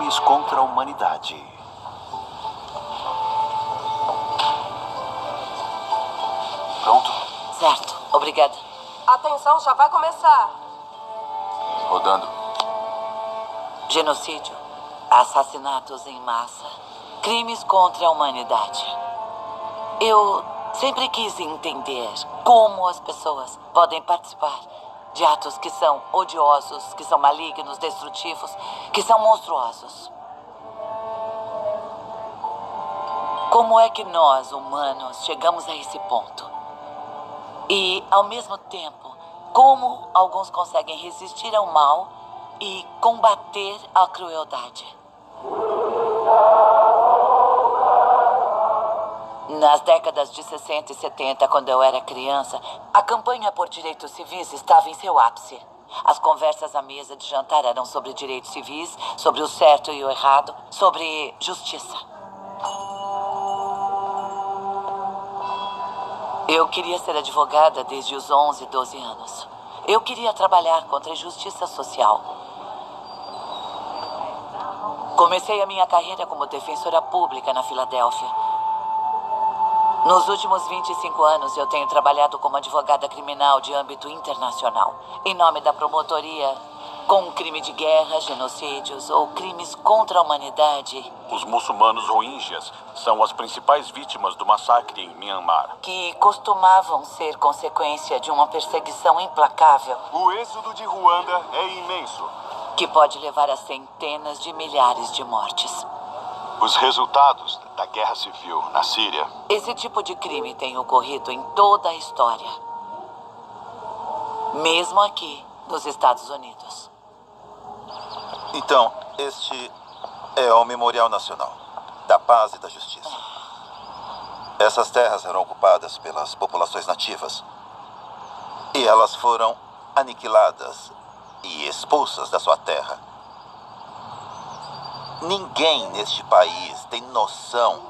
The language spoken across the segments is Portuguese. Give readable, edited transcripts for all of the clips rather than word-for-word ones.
crimes contra a humanidade. Pronto? Certo, obrigada. Atenção, já vai começar. Rodando. Genocídio, assassinatos em massa, crimes contra a humanidade. Eu sempre quis entender como as pessoas podem participar de atos que são odiosos, que são malignos, destrutivos, que são monstruosos. Como é que nós, humanos, chegamos a esse ponto? E, ao mesmo tempo, como alguns conseguem resistir ao mal e combater a crueldade? Nas décadas de 60 e 70, quando eu era criança, a campanha por direitos civis estava em seu ápice. As conversas à mesa de jantar eram sobre direitos civis, sobre o certo e o errado, sobre justiça. Eu queria ser advogada desde os 11, 12 anos. Eu queria trabalhar contra a injustiça social. Comecei a minha carreira como defensora pública na Filadélfia. Nos últimos 25 anos, eu tenho trabalhado como advogada criminal de âmbito internacional, em nome da promotoria com crime de guerra, genocídios ou crimes contra a humanidade. Os muçulmanos rohingyas são as principais vítimas do massacre em Myanmar. Que costumavam ser consequência de uma perseguição implacável. O êxodo de Ruanda é imenso. Que pode levar a centenas de milhares de mortes. Os resultados da guerra civil na Síria. Esse tipo de crime tem ocorrido em toda a história. Mesmo aqui, nos Estados Unidos. Então, este é o Memorial Nacional da Paz e da Justiça. Essas terras eram ocupadas pelas populações nativas. E elas foram aniquiladas e expulsas da sua terra. Ninguém neste país tem noção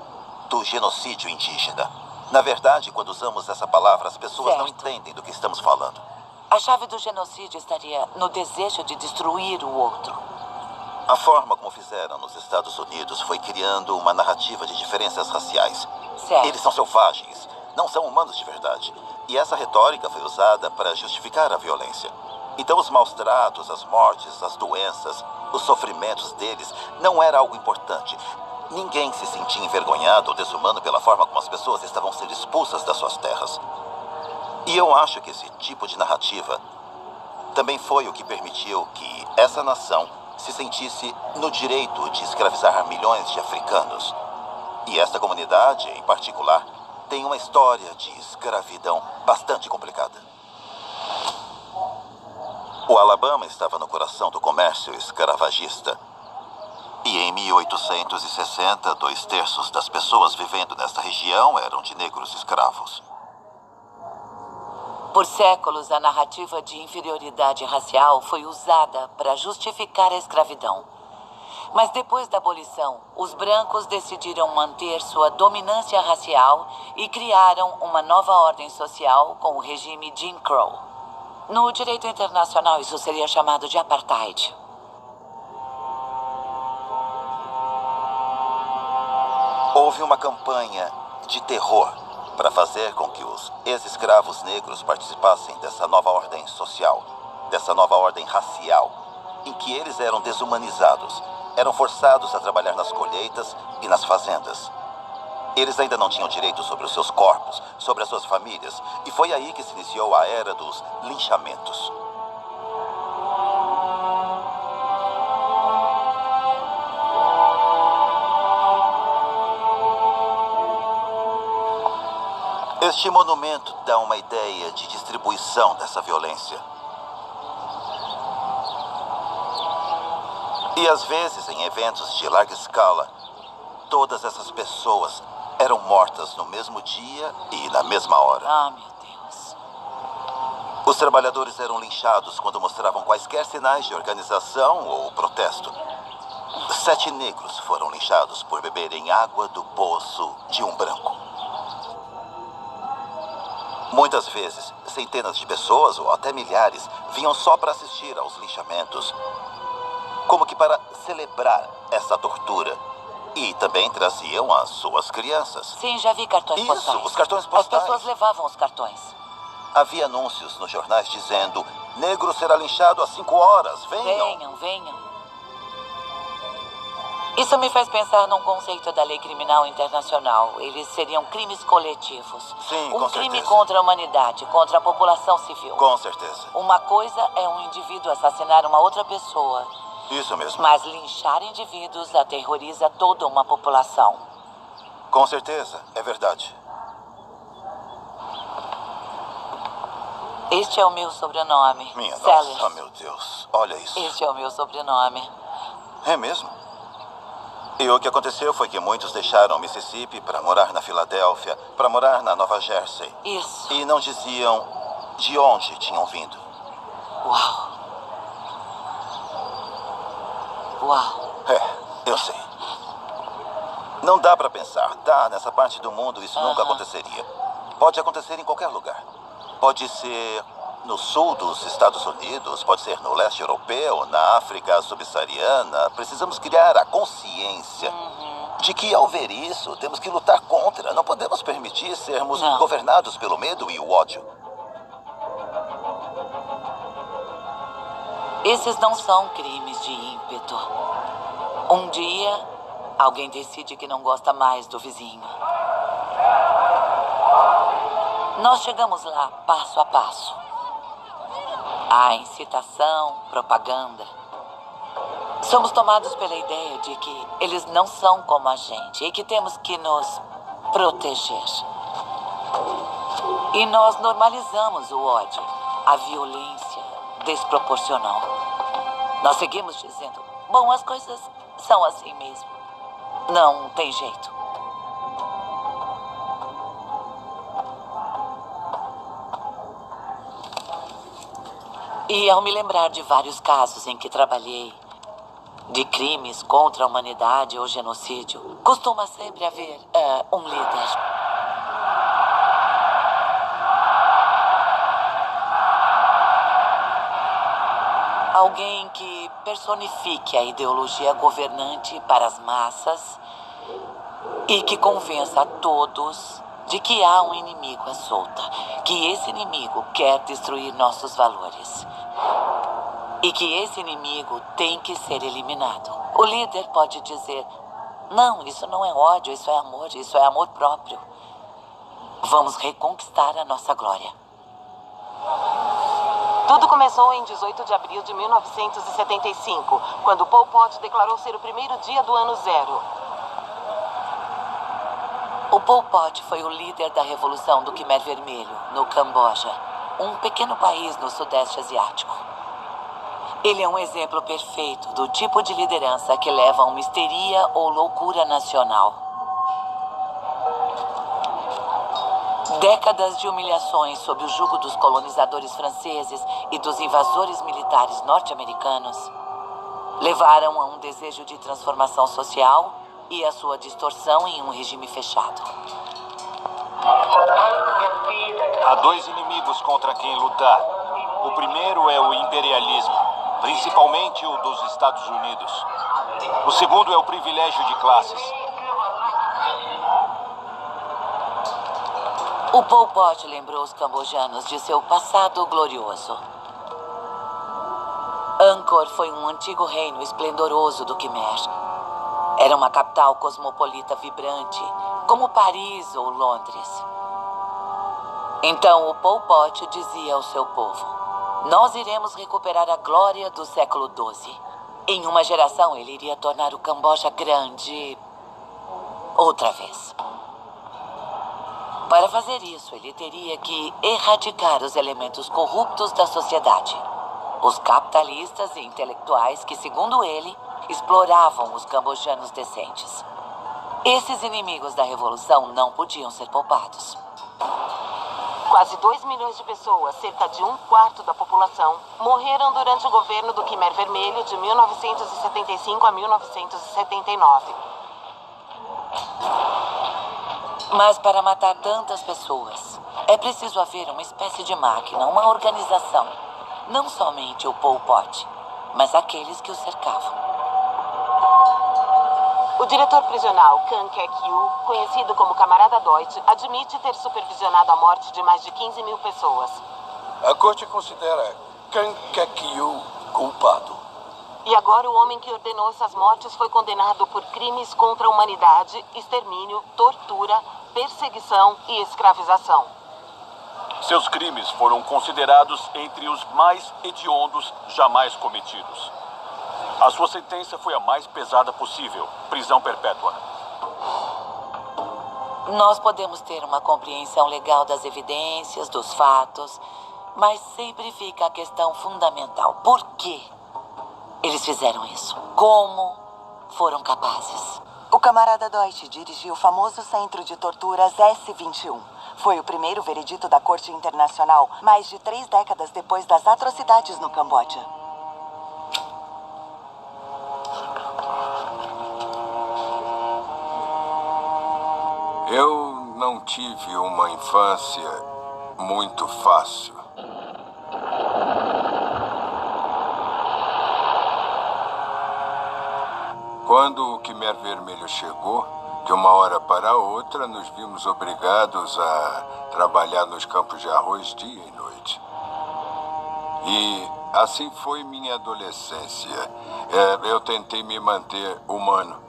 do genocídio indígena. Na verdade, quando usamos essa palavra, as pessoas não entendem do que estamos falando. A chave do genocídio estaria no desejo de destruir o outro. A forma como fizeram nos Estados Unidos foi criando uma narrativa de diferenças raciais. Certo. Eles são selvagens, não são humanos de verdade. E essa retórica foi usada para justificar a violência. Então os maus tratos, as mortes, as doenças, os sofrimentos deles não era algo importante. Ninguém se sentia envergonhado ou desumano pela forma como as pessoas estavam sendo expulsas das suas terras. E eu acho que esse tipo de narrativa também foi o que permitiu que essa nação se sentisse no direito de escravizar milhões de africanos. E esta comunidade, em particular, tem uma história de escravidão bastante complicada. O Alabama estava no coração do comércio escravagista. E em 1860, 2/3 das pessoas vivendo nesta região eram de negros escravos. Por séculos, a narrativa de inferioridade racial foi usada para justificar a escravidão. Mas depois da abolição, os brancos decidiram manter sua dominância racial e criaram uma nova ordem social com o regime Jim Crow. No direito internacional, isso seria chamado de apartheid. Houve uma campanha de terror para fazer com que os ex-escravos negros participassem dessa nova ordem social, dessa nova ordem racial, em que eles eram desumanizados, eram forçados a trabalhar nas colheitas e nas fazendas. Eles ainda não tinham direito sobre os seus corpos, sobre as suas famílias, e foi aí que se iniciou a era dos linchamentos. Este monumento dá uma ideia de distribuição dessa violência. E às vezes, em eventos de larga escala, todas essas pessoas eram mortas no mesmo dia e na mesma hora. Ah, meu Deus. Os trabalhadores eram linchados quando mostravam quaisquer sinais de organização ou protesto. 7 negros foram linchados por beberem água do poço de um branco. Muitas vezes, centenas de pessoas, ou até milhares, vinham só para assistir aos linchamentos. Como que para celebrar essa tortura. E também traziam as suas crianças. Sim, já vi cartões Isso, postais. os cartões postais. As pessoas levavam os cartões. Havia anúncios nos jornais dizendo: negro será linchado às 5 horas, venham. Venham, venham. Isso me faz pensar num conceito da lei criminal internacional. Eles seriam crimes coletivos. Sim, um com crime certeza. contra a humanidade, contra a população civil. Com certeza. Uma coisa é um indivíduo assassinar uma outra pessoa, Isso mesmo. mas linchar indivíduos aterroriza toda uma população. Com certeza, é verdade. Este é o meu sobrenome. Minha Sellers. nossa, meu Deus. Olha isso. Este é o meu sobrenome. É mesmo? E o que aconteceu foi que muitos deixaram Mississippi para morar na Filadélfia, para morar na Nova Jersey. Isso. E não diziam de onde tinham vindo. Uau. Uau. Eu sei. Não dá para pensar, tá? Nessa parte do mundo isso nunca Aham. aconteceria. Pode acontecer em qualquer lugar. Pode ser no sul dos Estados Unidos, pode ser no leste europeu, na África subsaariana. Precisamos criar a consciência de que, ao ver isso, temos que lutar contra. Não podemos permitir sermos Não. governados pelo medo e o ódio. Esses não são crimes de ímpeto. Um dia, alguém decide que não gosta mais do vizinho. Nós chegamos lá passo a passo. Há incitação, propaganda. Somos tomados pela ideia de que eles não são como a gente e que temos que nos proteger. E nós normalizamos o ódio, a violência desproporcional. Nós seguimos dizendo: bom, as coisas são assim mesmo. Não tem jeito. E ao me lembrar de vários casos em que trabalhei, de crimes contra a humanidade ou genocídio, costuma sempre haver um líder. Alguém que personifique a ideologia governante para as massas e que convença a todos de que há um inimigo à solta, que esse inimigo quer destruir nossos valores e que esse inimigo tem que ser eliminado. O líder pode dizer: não, isso não é ódio, isso é amor próprio. Vamos reconquistar a nossa glória. Tudo começou em 18 de abril de 1975, quando Pol Pot declarou ser o primeiro dia do ano zero. O Pol Pot foi o líder da Revolução do Khmer Vermelho, no Camboja, um pequeno país no Sudeste Asiático. Ele é um exemplo perfeito do tipo de liderança que leva a uma histeria ou loucura nacional. Décadas de humilhações sob o jugo dos colonizadores franceses e dos invasores militares norte-americanos levaram a um desejo de transformação social e a sua distorção em um regime fechado. Há dois inimigos contra quem lutar. O primeiro é o imperialismo, principalmente o dos Estados Unidos. O segundo é o privilégio de classes. O Pol Pot lembrou os cambojanos de seu passado glorioso. Angkor foi um antigo reino esplendoroso do Khmer. Era uma capital cosmopolita vibrante, como Paris ou Londres. Então o Pol Pot dizia ao seu povo: nós iremos recuperar a glória do século XII. Em uma geração ele iria tornar o Camboja grande outra vez. Para fazer isso, ele teria que erradicar os elementos corruptos da sociedade. Os capitalistas e intelectuais que, segundo ele, exploravam os cambojanos decentes. Esses inimigos da revolução não podiam ser poupados. Quase 2 milhões de pessoas, cerca de 1/4 da população, morreram durante o governo do Khmer Vermelho de 1975 a 1979. Mas para matar tantas pessoas, é preciso haver uma espécie de máquina, uma organização. Não somente o Pol Pot, mas aqueles que o cercavam. O diretor prisional Kang Kek-yu, conhecido como Camarada Deutsch, admite ter supervisionado a morte de mais de 15 mil pessoas. A corte considera Kang Kek-yu culpado. E agora o homem que ordenou essas mortes foi condenado por crimes contra a humanidade, extermínio, tortura, perseguição e escravização. Seus crimes foram considerados entre os mais hediondos jamais cometidos. A sua sentença foi a mais pesada possível, prisão perpétua. Nós podemos ter uma compreensão legal das evidências, dos fatos, mas sempre fica a questão fundamental. Por quê eles fizeram isso? Como foram capazes? O camarada Deutsch dirigiu o famoso centro de torturas S-21. Foi o primeiro veredito da Corte Internacional, mais de 3 décadas depois das atrocidades no Camboja. Eu não tive uma infância muito fácil. Quando o Khmer Vermelho chegou, de uma hora para outra, nos vimos obrigados a trabalhar nos campos de arroz dia e noite. E assim foi minha adolescência. Eu tentei me manter humano.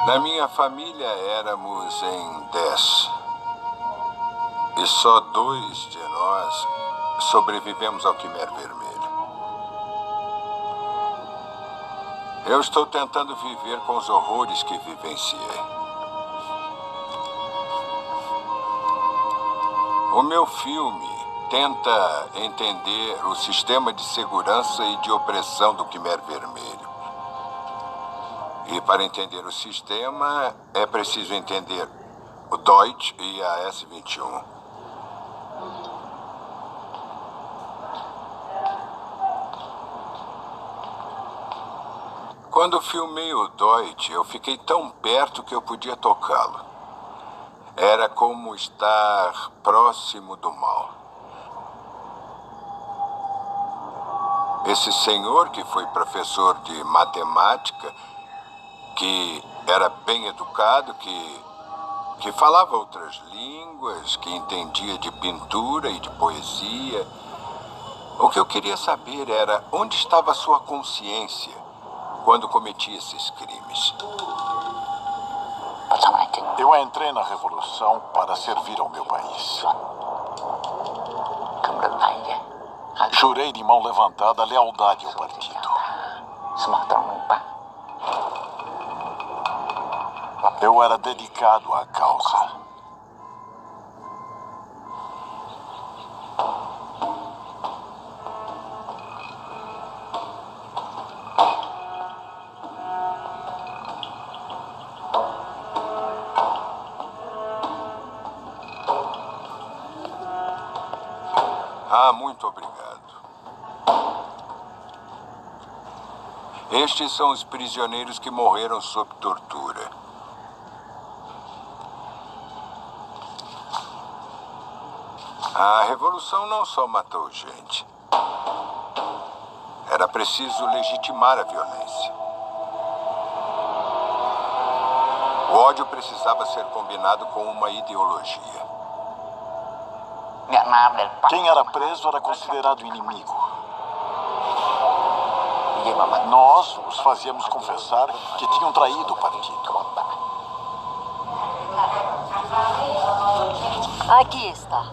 Na minha família éramos em 10. E só 2 de nós sobrevivemos ao Khmer Vermelho. Eu estou tentando viver com os horrores que vivenciei. O meu filme tenta entender o sistema de segurança e de opressão do Khmer Vermelho. E para entender o sistema, é preciso entender o Deutsch e a S-21. Quando filmei o Deutsch, eu fiquei tão perto que eu podia tocá-lo. Era como estar próximo do mal. Esse senhor, que foi professor de matemática, que era bem educado, que falava outras línguas, que entendia de pintura e de poesia. O que eu queria saber era onde estava a sua consciência quando cometia esses crimes. Eu entrei na Revolução para servir ao meu país. Jurei de mão levantada lealdade ao partido. Eu era dedicado à causa. Muito obrigado. Estes são os prisioneiros que morreram sob tortura. A Revolução não só matou gente. Era preciso legitimar a violência. O ódio precisava ser combinado com uma ideologia. Quem era preso era considerado inimigo. Nós os fazíamos confessar que tinham traído o partido. Aqui está.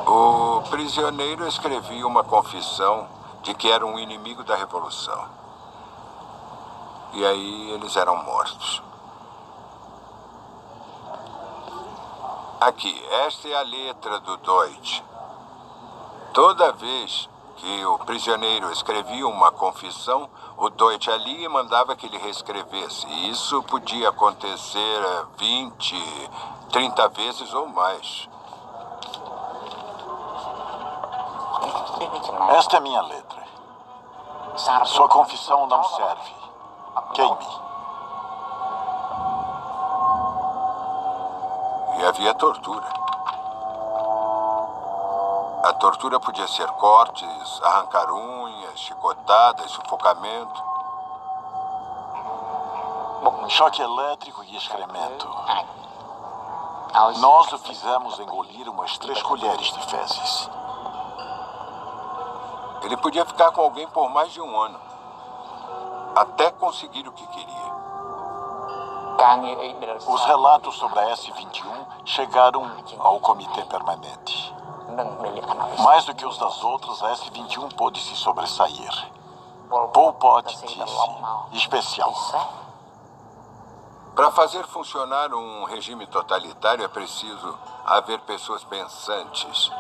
O prisioneiro escrevia uma confissão de que era um inimigo da Revolução. E aí eles eram mortos. Aqui, esta é a letra do Deutsch. Toda vez que o prisioneiro escrevia uma confissão, o Deutsch ali mandava que ele reescrevesse. E isso podia acontecer 20, 30 vezes ou mais. Esta é minha letra. Sua confissão não serve. Queime. E havia tortura. A tortura podia ser cortes, arrancar unhas, chicotadas, sufocamento. Choque elétrico e excremento. Nós o fizemos engolir umas 3 colheres de fezes. Ele podia ficar com alguém por mais de 1 ano, até conseguir o que queria. Os relatos sobre a S-21 chegaram ao Comitê Permanente. Mais do que os das outras, a S-21 pôde se sobressair. Pol Pot disse: especial. Para fazer funcionar um regime totalitário é preciso haver pessoas pensantes,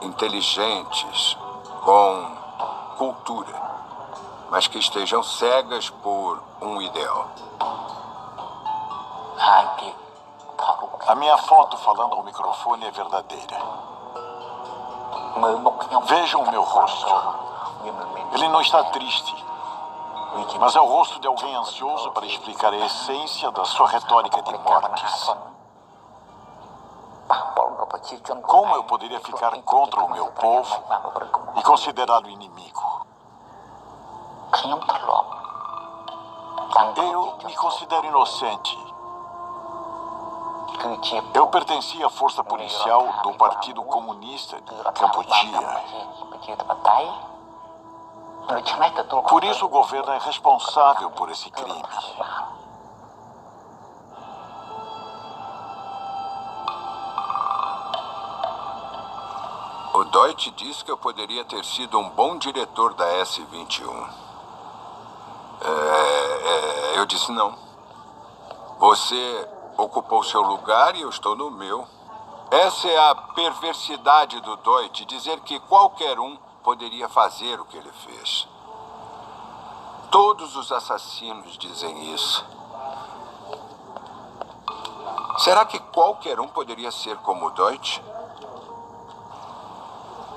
inteligentes, com cultura, mas que estejam cegas por um ideal. A minha foto falando ao microfone é verdadeira. Vejam o meu rosto. Ele não está triste, mas é o rosto de alguém ansioso para explicar a essência da sua retórica de mortes. Como eu poderia ficar contra o meu povo e considerá-lo inimigo? Eu me considero inocente. Eu pertencia à força policial do Partido Comunista de Cambodia. Por isso o governo é responsável por esse crime. O Deutsch disse que eu poderia ter sido um bom diretor da S-21. Eu disse não. Você ocupou seu lugar e eu estou no meu. Essa é a perversidade do Deutsch, dizer que qualquer um poderia fazer o que ele fez. Todos os assassinos dizem isso. Será que qualquer um poderia ser como o Deutsch?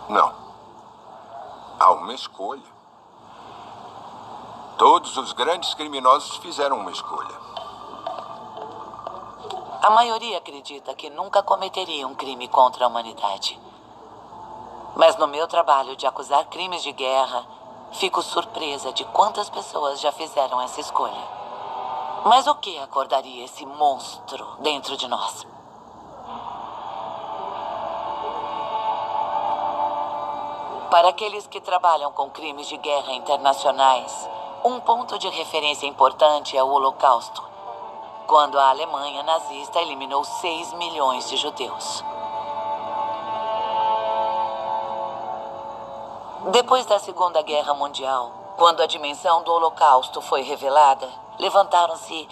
Não. Há uma escolha. Todos os grandes criminosos fizeram uma escolha. A maioria acredita que nunca cometeria um crime contra a humanidade. Mas no meu trabalho de acusar crimes de guerra, fico surpresa de quantas pessoas já fizeram essa escolha. Mas o que acordaria esse monstro dentro de nós? Para aqueles que trabalham com crimes de guerra internacionais, um ponto de referência importante é o Holocausto, quando a Alemanha nazista eliminou 6 milhões de judeus. Depois da Segunda Guerra Mundial, quando a dimensão do Holocausto foi revelada, levantaram-se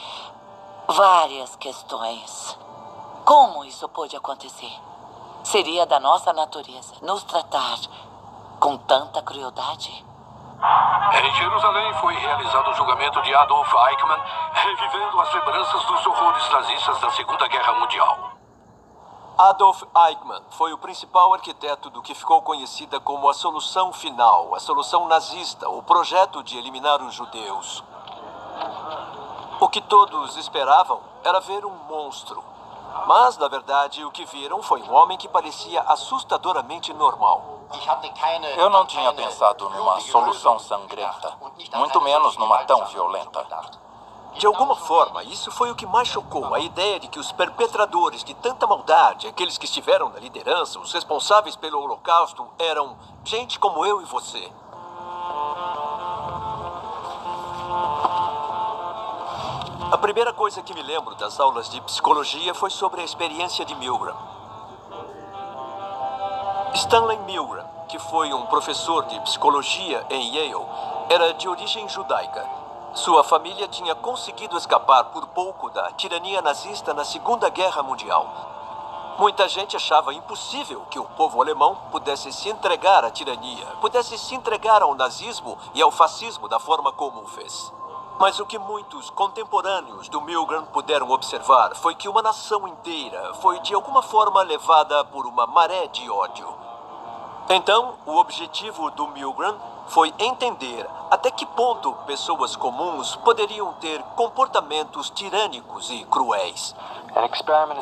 várias questões. Como isso pôde acontecer? Seria da nossa natureza nos tratar com tanta crueldade? Em Jerusalém foi realizado o julgamento de Adolf Eichmann, revivendo as lembranças dos horrores nazistas da Segunda Guerra Mundial. Adolf Eichmann foi o principal arquiteto do que ficou conhecida como a solução final, a solução nazista, o projeto de eliminar os judeus. O que todos esperavam era ver um monstro. Mas, na verdade, o que viram foi um homem que parecia assustadoramente normal. Eu não tinha pensado numa solução sangrenta, muito menos numa tão violenta. De alguma forma, isso foi o que mais chocou, a ideia de que os perpetradores de tanta maldade, aqueles que estiveram na liderança, os responsáveis pelo Holocausto, eram gente como eu e você. A primeira coisa que me lembro das aulas de psicologia foi sobre a experiência de Milgram. Stanley Milgram, que foi um professor de psicologia em Yale, era de origem judaica. Sua família tinha conseguido escapar por pouco da tirania nazista na Segunda Guerra Mundial. Muita gente achava impossível que o povo alemão pudesse se entregar à tirania, pudesse se entregar ao nazismo e ao fascismo da forma como o fez. Mas o que muitos contemporâneos do Milgram puderam observar foi que uma nação inteira foi de alguma forma levada por uma maré de ódio. Então, o objetivo do Milgram foi entender até que ponto pessoas comuns poderiam ter comportamentos tirânicos e cruéis.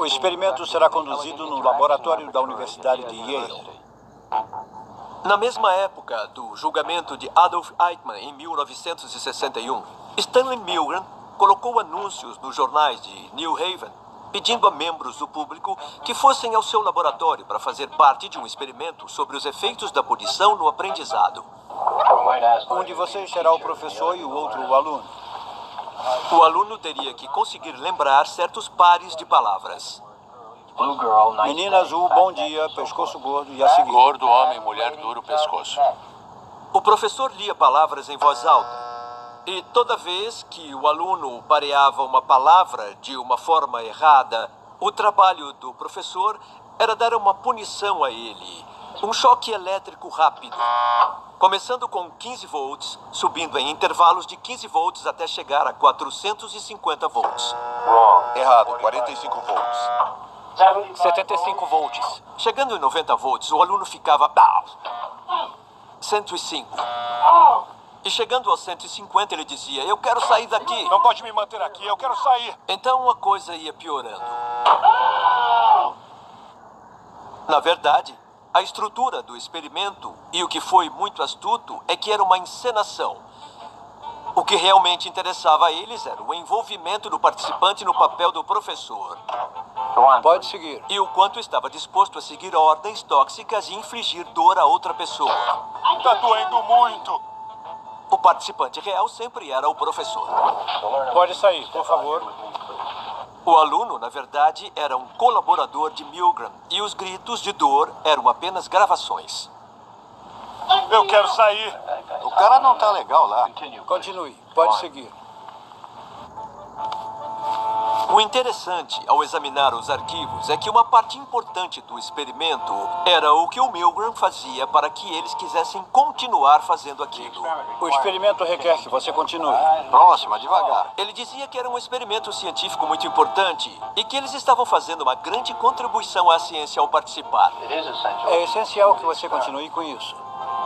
O experimento será conduzido no laboratório da Universidade de Yale. Na mesma época do julgamento de Adolf Eichmann, em 1961, Stanley Milgram colocou anúncios nos jornais de New Haven, pedindo a membros do público que fossem ao seu laboratório para fazer parte de um experimento sobre os efeitos da punição no aprendizado. Um de vocês será o professor e o outro o aluno. O aluno teria que conseguir lembrar certos pares de palavras. Menina azul, bom dia, pescoço gordo e a seguir. Gordo, homem, mulher, duro, pescoço. O professor lia palavras em voz alta. E toda vez que o aluno pareava uma palavra de uma forma errada, o trabalho do professor era dar uma punição a ele. Um choque elétrico rápido. Começando com 15 volts, subindo em intervalos de 15 volts até chegar a 450 volts. Errado, 45 volts. 75 volts. Chegando em 90 volts, o aluno ficava... 105. E chegando aos 150, ele dizia, eu quero sair daqui. Não pode me manter aqui, eu quero sair. Então a coisa ia piorando. Na verdade, a estrutura do experimento e o que foi muito astuto é que era uma encenação. O que realmente interessava a eles era o envolvimento do participante no papel do professor. Pode seguir. E o quanto estava disposto a seguir ordens tóxicas e infligir dor a outra pessoa. Tá doendo muito. O participante real sempre era o professor. Pode sair, por favor. O aluno, na verdade, era um colaborador de Milgram e os gritos de dor eram apenas gravações. Eu quero sair. O cara não tá legal lá. Continue, pode seguir. O interessante ao examinar os arquivos é que uma parte importante do experimento era o que o Milgram fazia para que eles quisessem continuar fazendo aquilo. O experimento requer que você continue. Próxima, devagar. Ele dizia que era um experimento científico muito importante e que eles estavam fazendo uma grande contribuição à ciência ao participar. É essencial que você continue com isso.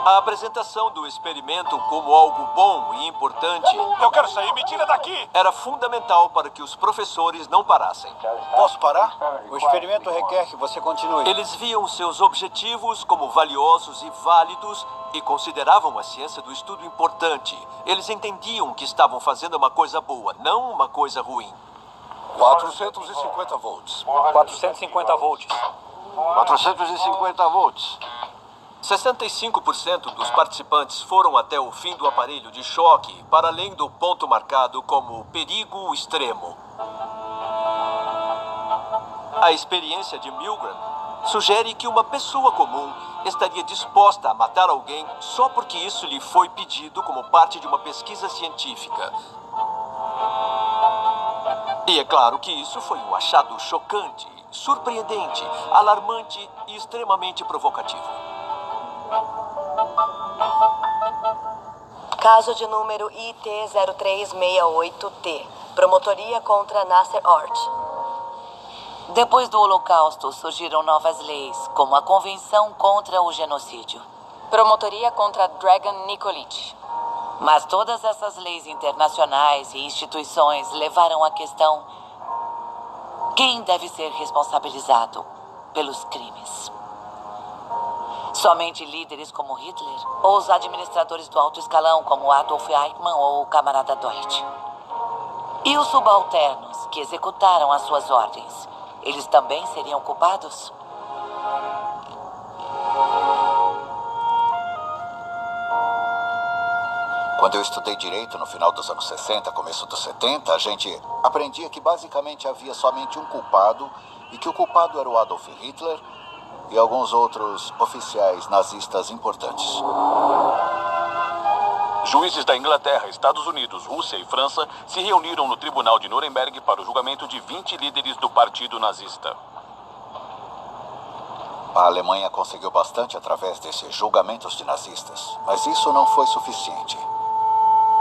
A apresentação do experimento como algo bom e importante Eu quero sair, me tira daqui. era fundamental para que os professores não parassem. Posso parar? O experimento requer que você continue. Eles viam seus objetivos como valiosos e válidos e consideravam a ciência do estudo importante. Eles entendiam que estavam fazendo uma coisa boa, não uma coisa ruim. 450 volts. 450 volts. 450 volts. 65% dos participantes foram até o fim do aparelho de choque, para além do ponto marcado como perigo extremo. A experiência de Milgram sugere que uma pessoa comum estaria disposta a matar alguém só porque isso lhe foi pedido como parte de uma pesquisa científica. E é claro que isso foi um achado chocante, surpreendente, alarmante e extremamente provocativo. Caso de número IT0368T. Promotoria contra Nasser Ort. Depois do Holocausto, surgiram novas leis, como a Convenção contra o Genocídio. Promotoria contra Dragan Nikolic. Mas todas essas leis internacionais e instituições levaram à questão: quem deve ser responsabilizado pelos crimes? Somente líderes como Hitler ou os administradores do alto escalão como Adolf Eichmann ou o camarada Deutsch? E os subalternos que executaram as suas ordens, eles também seriam culpados? Quando eu estudei direito no final dos anos 60, começo dos 70, a gente aprendia que basicamente havia somente um culpado e que o culpado era o Adolf Hitler e alguns outros oficiais nazistas importantes. Juízes da Inglaterra, Estados Unidos, Rússia e França se reuniram no Tribunal de Nuremberg para o julgamento de 20 líderes do Partido Nazista. A Alemanha conseguiu bastante através desses julgamentos de nazistas, mas isso não foi suficiente.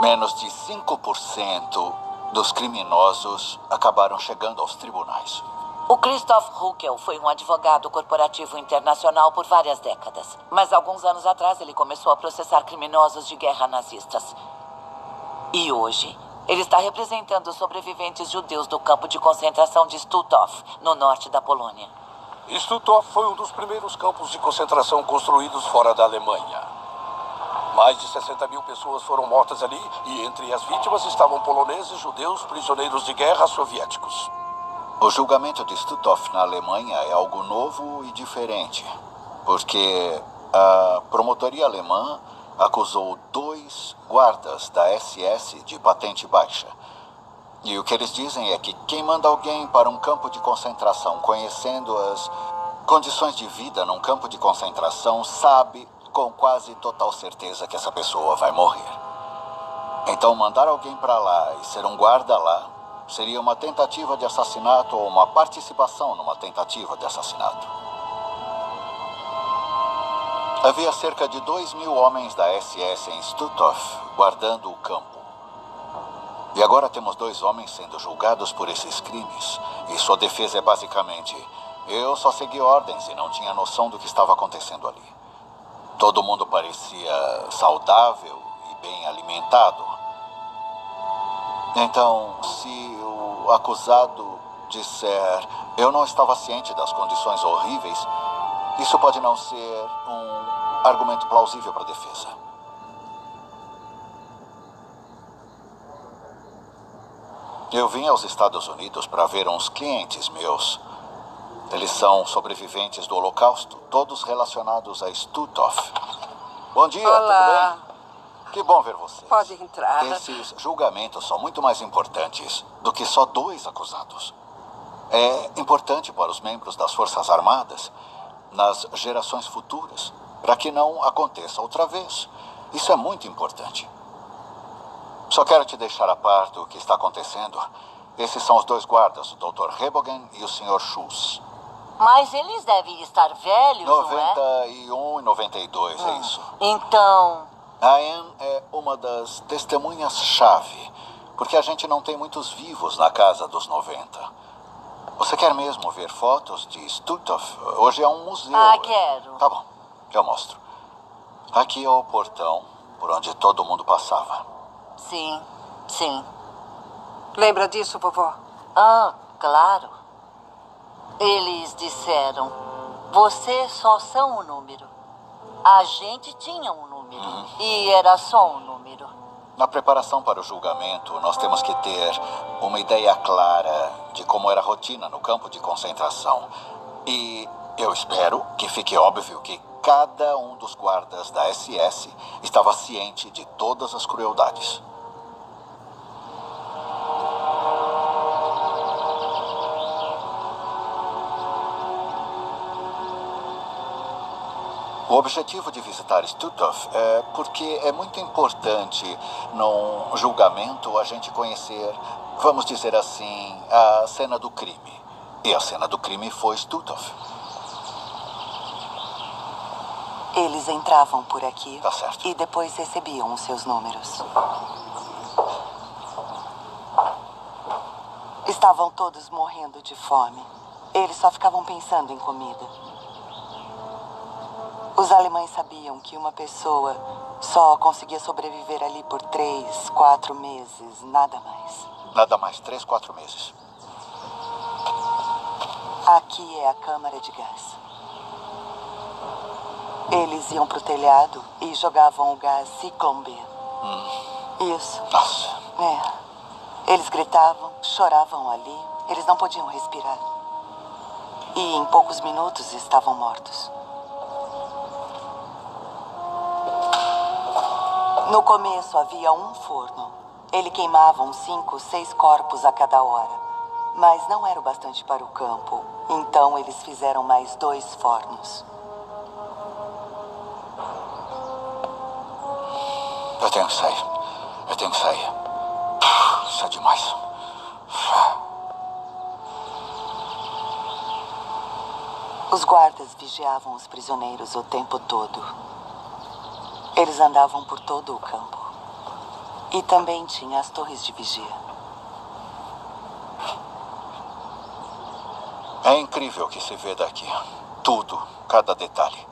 Menos de 5% dos criminosos acabaram chegando aos tribunais. O Christoph Huckel foi um advogado corporativo internacional por várias décadas. Mas alguns anos atrás ele começou a processar criminosos de guerra nazistas. E hoje, ele está representando os sobreviventes judeus do campo de concentração de Stutthof, no norte da Polônia. Stutthof foi um dos primeiros campos de concentração construídos fora da Alemanha. Mais de 60 mil pessoas foram mortas ali e entre as vítimas estavam poloneses, judeus, prisioneiros de guerra soviéticos. O julgamento de Stutthof na Alemanha é algo novo e diferente, porque a promotoria alemã acusou 2 guardas da SS de patente baixa. E o que eles dizem é que quem manda alguém para um campo de concentração, conhecendo as condições de vida num campo de concentração, sabe com quase total certeza que essa pessoa vai morrer. Então, mandar alguém para lá e ser um guarda lá seria uma tentativa de assassinato ou uma participação numa tentativa de assassinato. Havia cerca de 2.000 homens da SS em Stutthof guardando o campo. E agora temos 2 homens sendo julgados por esses crimes. E sua defesa é basicamente: eu só segui ordens e não tinha noção do que estava acontecendo ali. Todo mundo parecia saudável e bem alimentado. Então, se o acusado disser eu não estava ciente das condições horríveis, isso pode não ser um argumento plausível para a defesa. Eu vim aos Estados Unidos para ver uns clientes meus. Eles são sobreviventes do Holocausto, todos relacionados a Stutthof. Bom dia, Olá. tudo bem? Que bom ver vocês. Pode entrar. Esses julgamentos são muito mais importantes do que só 2 acusados. É importante para os membros das Forças Armadas, nas gerações futuras, para que não aconteça outra vez. Isso é muito importante. Só quero te deixar a par do que está acontecendo. Esses são os 2 guardas, o Dr. Rebogen e o Sr. Schultz. Mas eles devem estar velhos, não é? 91 e 92, é isso. Então... A Anne é uma das testemunhas-chave, porque a gente não tem muitos vivos na casa dos 90. Você quer mesmo ver fotos de Stutthof? Hoje é um museu. Ah, quero. Tá bom, eu mostro. Aqui é o portão por onde todo mundo passava. Sim, sim. Lembra disso, vovó? Ah, claro. Eles disseram, vocês só são um número. A gente tinha um número. E era só um número. Na preparação para o julgamento, nós temos que ter uma ideia clara de como era a rotina no campo de concentração. E eu espero que fique óbvio que cada um dos guardas da SS estava ciente de todas as crueldades. O objetivo de visitar Stutthof é porque é muito importante, num julgamento, a gente conhecer, vamos dizer assim, a cena do crime. E a cena do crime foi Stutthof. Eles entravam por aqui. Tá certo. E depois recebiam os seus números. Estavam todos morrendo de fome. Eles só ficavam pensando em comida. Os alemães sabiam que uma pessoa só conseguia sobreviver ali por 3, 4 meses, nada mais. Nada mais, 3, 4 meses. Aqui é a câmara de gás. Eles iam pro telhado e jogavam o gás Zyklon B. Isso. Nossa. Eles gritavam, choravam ali. Eles não podiam respirar. E em poucos minutos estavam mortos. No começo havia um forno. Ele queimava uns 5, 6 corpos a cada hora. Mas não era o bastante para o campo. Então eles fizeram mais 2 fornos. Eu tenho que sair. Eu tenho que sair. Isso é demais. Os guardas vigiavam os prisioneiros o tempo todo. Eles andavam por todo o campo. E também tinha as torres de vigia. É incrível o que se vê daqui. Tudo, cada detalhe.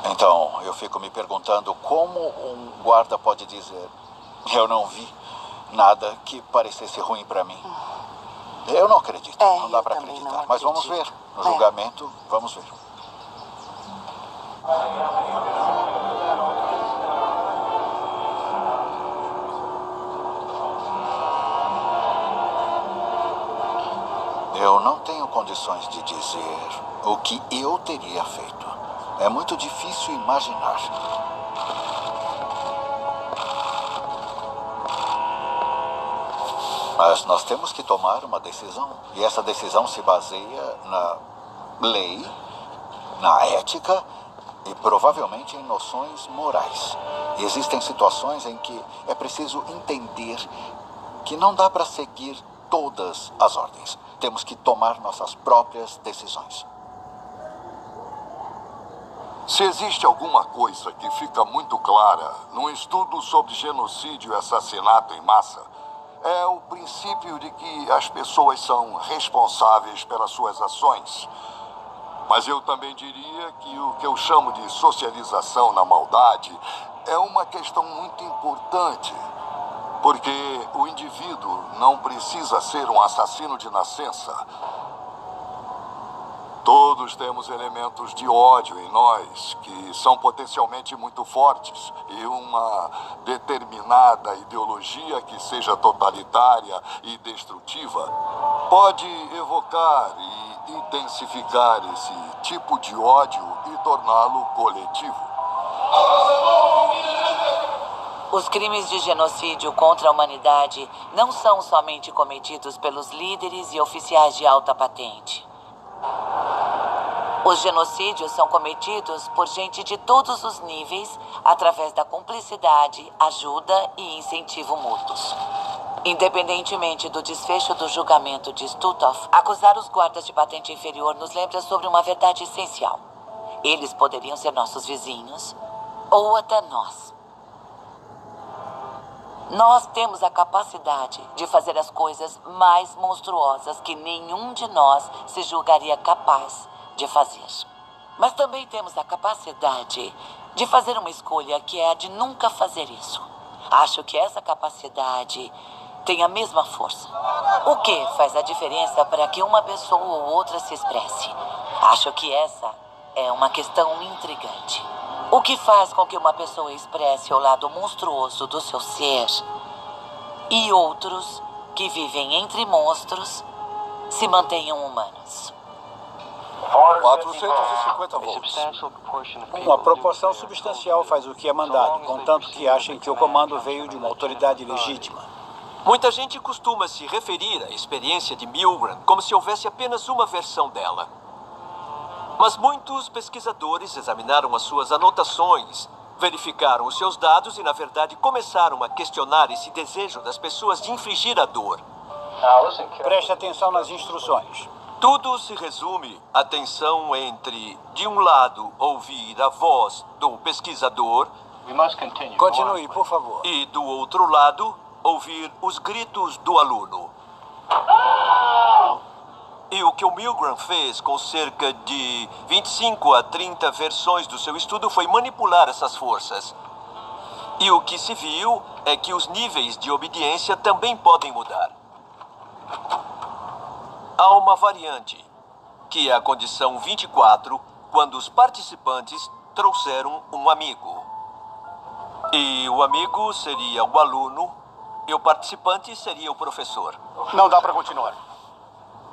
Então, eu fico me perguntando como um guarda pode dizer: eu não vi nada que parecesse ruim para mim. Eu não acredito. Não dá eu para também acreditar. não Mas vamos ver. acredito. No julgamento, vamos ver. Eu não tenho condições de dizer o que eu teria feito. É muito difícil imaginar. Mas nós temos que tomar uma decisão. E essa decisão se baseia na lei, na ética e provavelmente em noções morais. E existem situações em que é preciso entender que não dá para seguir todas as ordens. Temos que tomar nossas próprias decisões. Se existe alguma coisa que fica muito clara num estudo sobre genocídio e assassinato em massa, é o princípio de que as pessoas são responsáveis pelas suas ações. Mas eu também diria que o que eu chamo de socialização na maldade é uma questão muito importante. Porque o indivíduo não precisa ser um assassino de nascença. Todos temos elementos de ódio em nós que são potencialmente muito fortes, e uma determinada ideologia que seja totalitária e destrutiva pode evocar e intensificar esse tipo de ódio e torná-lo coletivo. Os crimes de genocídio contra a humanidade não são somente cometidos pelos líderes e oficiais de alta patente. Os genocídios são cometidos por gente de todos os níveis através da cumplicidade, ajuda e incentivo mútuos. Independentemente do desfecho do julgamento de Stutthof, acusar os guardas de patente inferior nos lembra sobre uma verdade essencial. Eles poderiam ser nossos vizinhos ou até nós. Nós temos a capacidade de fazer as coisas mais monstruosas que nenhum de nós se julgaria capaz de fazer. Mas também temos a capacidade de fazer uma escolha que é a de nunca fazer isso. Acho que essa capacidade tem a mesma força. O que faz a diferença para que uma pessoa ou outra se expresse? Acho que essa é uma questão intrigante. O que faz com que uma pessoa expresse o lado monstruoso do seu ser e outros que vivem entre monstros se mantenham humanos? 450 volts. Uma proporção substancial faz o que é mandado, contanto que achem que o comando veio de uma autoridade legítima. Muita gente costuma se referir à experiência de Milgram como se houvesse apenas uma versão dela. Mas muitos pesquisadores examinaram as suas anotações, verificaram os seus dados e, na verdade, começaram a questionar esse desejo das pessoas de infligir a dor. Preste atenção nas instruções. Tudo se resume à tensão entre, de um lado, ouvir a voz do pesquisador. Continue, por favor. E, do outro lado, ouvir os gritos do aluno. E o que o Milgram fez com cerca de 25 a 30 versões do seu estudo foi manipular essas forças. E o que se viu é que os níveis de obediência também podem mudar. Há uma variante, que é a condição 24, quando os participantes trouxeram um amigo. E o amigo seria o aluno e o participante seria o professor. Não dá para continuar.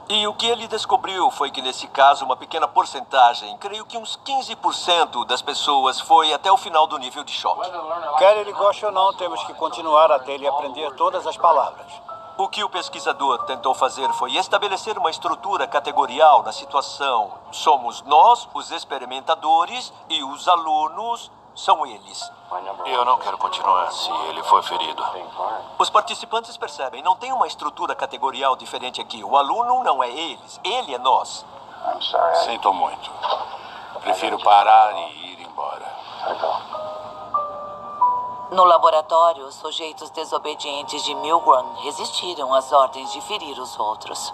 E o que ele descobriu foi que, nesse caso, uma pequena porcentagem, creio que uns 15% das pessoas foi até o final do nível de choque. Quer ele goste ou não, temos que continuar até ele aprender todas as palavras. O que o pesquisador tentou fazer foi estabelecer uma estrutura categorial na situação. Somos nós, os experimentadores, e os alunos são eles. Eu não quero continuar se ele for ferido. Os participantes percebem, não tem uma estrutura categorial diferente aqui. O aluno não é eles, ele é nós. Sinto muito. Prefiro parar e ir embora. No laboratório, os sujeitos desobedientes de Milgram resistiram às ordens de ferir os outros.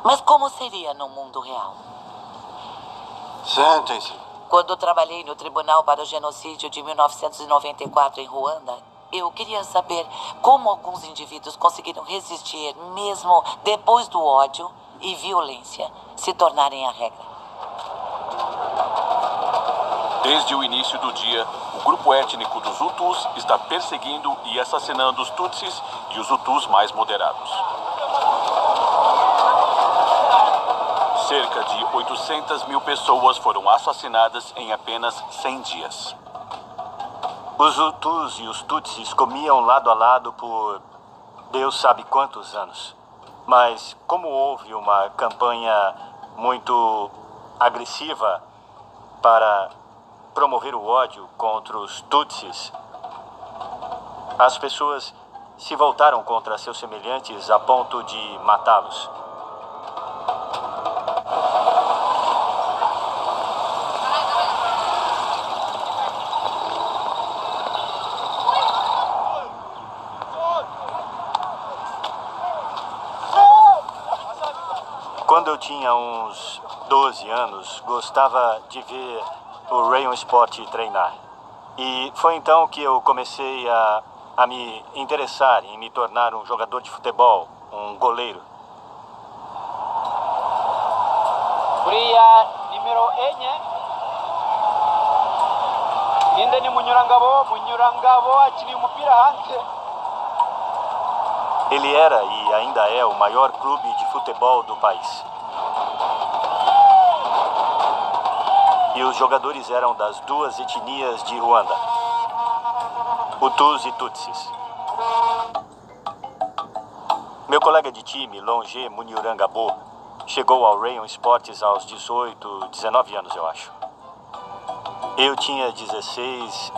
Mas como seria no mundo real? Sentem-se. Quando trabalhei no Tribunal para o Genocídio de 1994 em Ruanda, Eu queria saber como alguns indivíduos conseguiram resistir mesmo depois do ódio e violência se tornarem a regra. Desde o início do dia, o grupo étnico dos Hutus está perseguindo e assassinando os Tutsis e os Hutus mais moderados. Cerca de 800 mil pessoas foram assassinadas em apenas 100 dias. Os Hutus e os Tutsis comiam lado a lado por Deus sabe quantos anos. Mas como houve uma campanha muito agressiva para promover o ódio contra os Tutsis, as pessoas se voltaram contra seus semelhantes a ponto de matá-los. Quando eu tinha uns 12 anos, gostava de ver o Rayon Sport treinar. E foi então que eu comecei a me interessar em me tornar um jogador de futebol, um goleiro. Uriya nimero enye inde ni Munyurangabo akiri umupira hanze. Ele era e ainda é o maior clube de futebol do país. E os jogadores eram das duas etnias de Ruanda, Hutus e Tutsis. Meu colega de time, Longe Munyurangabo, chegou ao Rayon Sports aos 18, 19 anos, eu acho. Eu tinha 16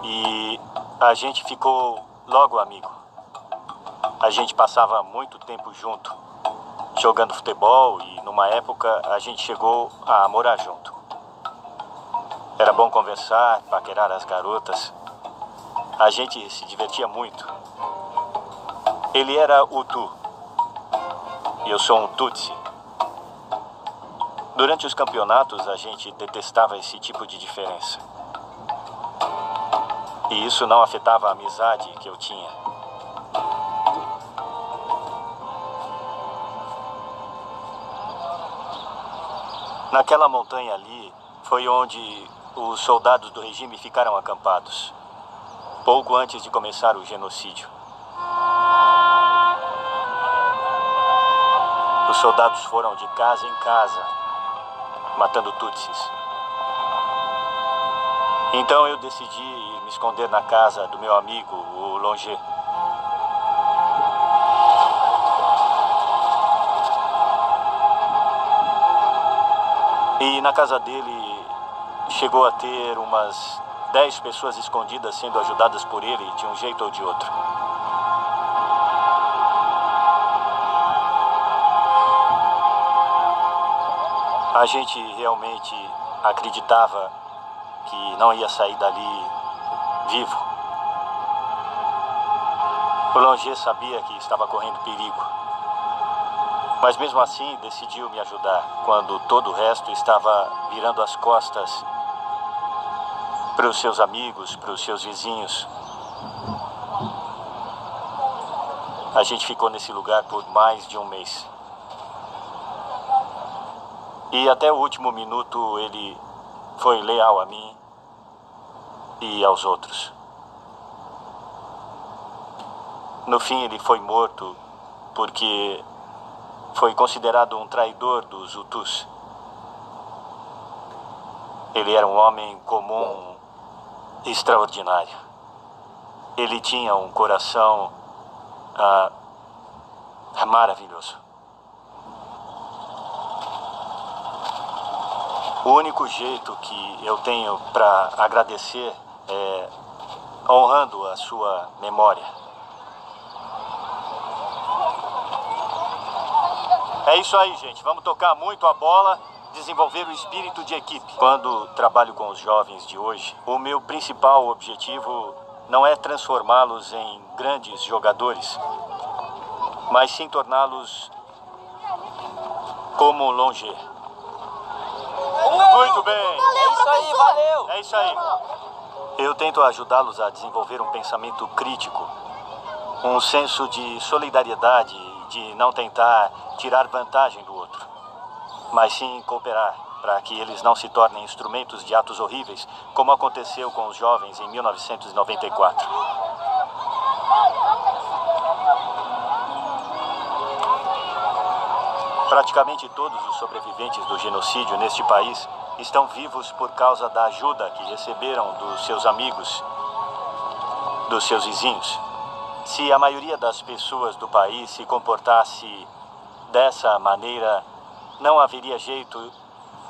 e a gente ficou logo amigo. A gente passava muito tempo junto, jogando futebol e, numa época, a gente chegou a morar junto. Era bom conversar, paquerar as garotas. A gente se divertia muito. Ele era Hutu e eu sou um Tutsi. Durante os campeonatos, a gente detestava esse tipo de diferença. E isso não afetava a amizade que eu tinha. Naquela montanha ali foi onde os soldados do regime ficaram acampados, pouco antes de começar o genocídio. Os soldados foram de casa em casa, matando Tutsis. Então eu decidi ir me esconder na casa do meu amigo, o Longe. E na casa dele chegou a ter umas 10 pessoas escondidas sendo ajudadas por ele de um jeito ou de outro. A gente realmente acreditava que não ia sair dali vivo. O Longe sabia que estava correndo perigo. Mas mesmo assim decidiu me ajudar, quando todo o resto estava virando as costas para os seus amigos, para os seus vizinhos. A gente ficou nesse lugar por mais de um mês. E até o último minuto ele foi leal a mim e aos outros. No fim ele foi morto porque foi considerado um traidor dos Hutus. Ele era um homem comum, extraordinário. Ele tinha um coração maravilhoso. O único jeito que eu tenho para agradecer é honrando a sua memória. É isso aí, gente. Vamos tocar muito a bola, desenvolver o espírito de equipe. Quando trabalho com os jovens de hoje, o meu principal objetivo não é transformá-los em grandes jogadores, mas sim torná-los como Longe. Muito bem. É isso aí, valeu. É isso aí. Eu tento ajudá-los a desenvolver um pensamento crítico, um senso de solidariedade, de não tentar tirar vantagem do outro, mas sim cooperar para que eles não se tornem instrumentos de atos horríveis, como aconteceu com os jovens em 1994. Praticamente todos os sobreviventes do genocídio neste país estão vivos por causa da ajuda que receberam dos seus amigos, dos seus vizinhos. Se a maioria das pessoas do país se comportasse dessa maneira, não haveria jeito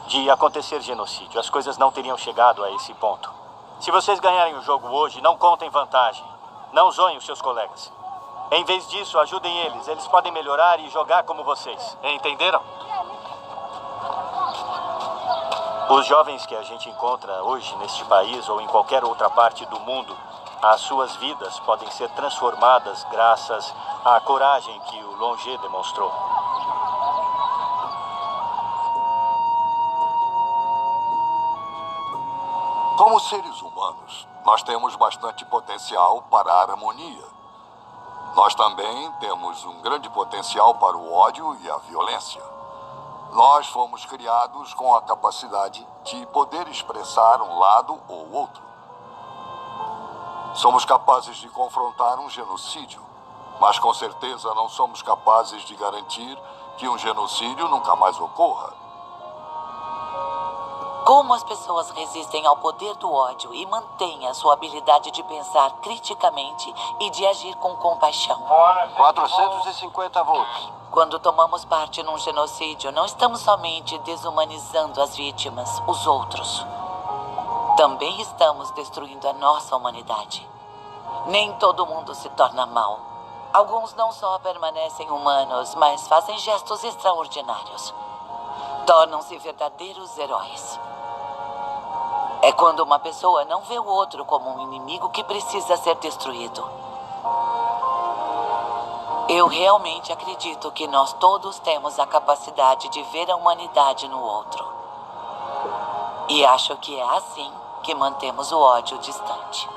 de acontecer genocídio. As coisas não teriam chegado a esse ponto. Se vocês ganharem o jogo hoje, não contem vantagem. Não zoem os seus colegas. Em vez disso, ajudem eles. Eles podem melhorar e jogar como vocês. Entenderam? Os jovens que a gente encontra hoje neste país ou em qualquer outra parte do mundo, as suas vidas podem ser transformadas graças à coragem que o Longé demonstrou. Como seres humanos, nós temos bastante potencial para a harmonia. Nós também temos um grande potencial para o ódio e a violência. Nós fomos criados com a capacidade de poder expressar um lado ou outro. Somos capazes de confrontar um genocídio, mas com certeza não somos capazes de garantir que um genocídio nunca mais ocorra. Como as pessoas resistem ao poder do ódio e mantêm a sua habilidade de pensar criticamente e de agir com compaixão? 450 volts. Quando tomamos parte num genocídio, não estamos somente desumanizando as vítimas, os outros. Também estamos destruindo a nossa humanidade. Nem todo mundo se torna mau. Alguns não só permanecem humanos, mas fazem gestos extraordinários. Tornam-se verdadeiros heróis. É quando uma pessoa não vê o outro como um inimigo que precisa ser destruído. Eu realmente acredito que nós todos temos a capacidade de ver a humanidade no outro. E acho que é assim que mantemos o ódio distante.